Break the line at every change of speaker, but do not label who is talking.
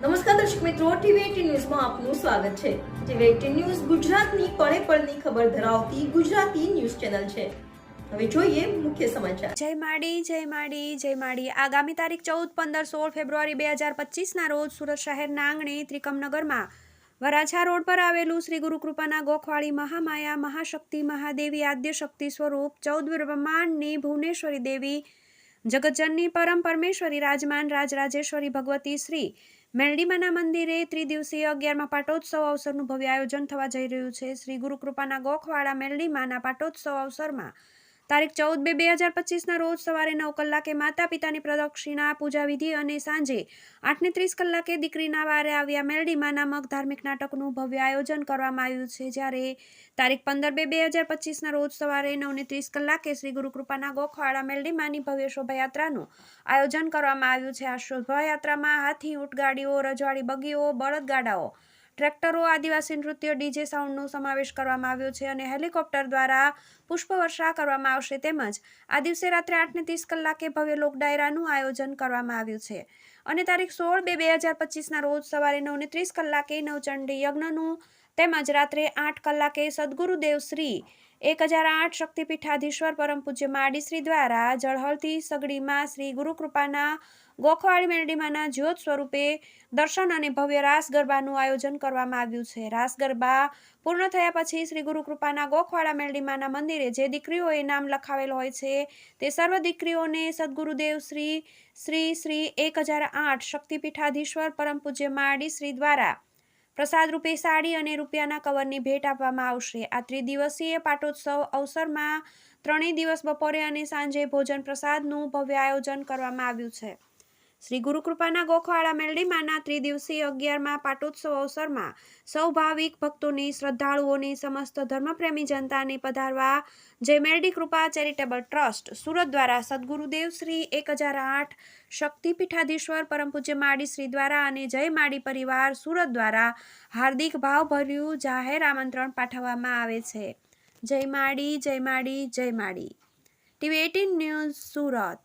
નમસ્કાર દર્શક મિત્રો, ટીવી18 ન્યૂઝમાં આપનું સ્વાગત છે। ટીવી18 ન્યૂઝ ગુજરાતની પળે પળની ખબર ધરાવતી ગુજરાતી ન્યૂઝ ચેનલ છે। હવે જોઈએ મુખ્ય સમાચાર।
જય માડી જય માડી જય માડી। આગામી તારીખ 14, 15, 16 ફેબ્રુઆરી 2025ના રોજ સુરત શહેરના આંગણે ત્રિકમનગરમાં વરાછા રોડ પર આવેલું શ્રી ગુરુકૃપાના ગોખવાળી મહામાયા મહાશક્તિ મહાદેવી આદ્ય શક્તિ સ્વરૂપ 14 બ્રહ્માંડની ભુવનેશ્વરી દેવી જગતજનની પરમ પરમેશ્વરી રાજમાન રાજરાજેશ્વરી ભગવતી શ્રી મેલડીમાના મંદિરે ત્રિદિવસીય 11મા પાટોત્સવ અવસરનું ભવ્ય આયોજન થવા જઈ રહ્યું છે। શ્રી ગુરુકૃપાના ગોખવાળા મેલડીમાના પાટોત્સવ અવસરમાં તારીખ 14/2/2025ના રોજ સવારે 9 કલાકે માતા પિતાની પ્રદક્ષિણા પૂજા વિધિ અને સાંજે 8:30 કલાકે દીકરીના વારે આવ્યા મેલડીમા નામક ધાર્મિક નાટકનું ભવ્ય આયોજન કરવામાં આવ્યું છે। જ્યારે તારીખ 15/2/2025ના રોજ સવારે 9:30 કલાકે શ્રી ગુરુકૃપાના ગોખવાળા મેલડીમાની ભવ્ય શોભાયાત્રાનું આયોજન કરવામાં આવ્યું છે। આ શોભાયાત્રામાં હાથી, ઊંટગાડીઓ, રજવાડી બગીઓ, બળદગાડાઓ, ટ્રેક્ટરો, આદિવાસી નૃત્ય, ડીજે સાઉન્ડનો સમાવેશ કરવામાં આવ્યો છે અને હેલિકોપ્ટર દ્વારા પુષ્પવર્ષા કરવામાં આવશે। તેમજ આ દિવસે રાત્રે 8:30 કલાકે ભવ્ય લોક ડાયરાનું આયોજન કરવામાં આવ્યું છે અને તારીખ 16/2/2025ના રોજ સવારે 9:30 કલાકે નવચંડી યજ્ઞનું તેમજ રાત્રે 8 કલાકે સદગુરુદેવ શ્રી 1008 શક્તિપીઠાધીશ્વર પરમ પૂજ્ય માડીશ્રી દ્વારા જળહળતી સગડીમાં શ્રી ગુરુકૃપાના ગોખવાળી મેલડીમાના જ્યોત સ્વરૂપે દર્શન અને ભવ્ય રાસ ગરબાનું આયોજન કરવામાં આવ્યું છે। રાસ ગરબા પૂર્ણ થયા પછી શ્રી ગુરુકૃપાના ગોખવાળા મેલડીમાના મંદિરે જે દીકરીઓએ નામ લખાવેલ હોય છે તે સર્વ દીકરીઓને સદગુરુદેવ શ્રી 1008 શક્તિપીઠાધીશ્વર પરમ પૂજ્ય માડીશ્રી દ્વારા પ્રસાદ રૂપે સાડી અને રૂપિયાના કવરની ભેટ આપવામાં આવશે। આ ત્રિદિવસીય પાટોત્સવ અવસરમાં 3 દિવસ બપોરે અને સાંજે ભોજન પ્રસાદનું ભવ્ય આયોજન કરવામાં આવ્યું છે। શ્રી ગુરુકૃપાના ગોખવાળા મેલડીમાના ત્રિદિવસીય 11મા પાટોત્સવ અવસરમાં સૌ ભાવિક ભક્તોની, શ્રદ્ધાળુઓની, સમસ્ત ધર્મપ્રેમી જનતાને પધારવા જય મેલડી કૃપા ચેરિટેબલ ટ્રસ્ટ સુરત દ્વારા સદગુરુદેવ શ્રી 1008 શક્તિપીઠાધીશ્વર પરમ પૂજ્ય માડીશ્રી દ્વારા અને જય માડી પરિવાર સુરત દ્વારા હાર્દિક ભાવભર્યું જાહેર આમંત્રણ પાઠવવામાં આવે છે। જય માડી જય માડી જય માડી। ટીવી18 ન્યૂઝ સુરત।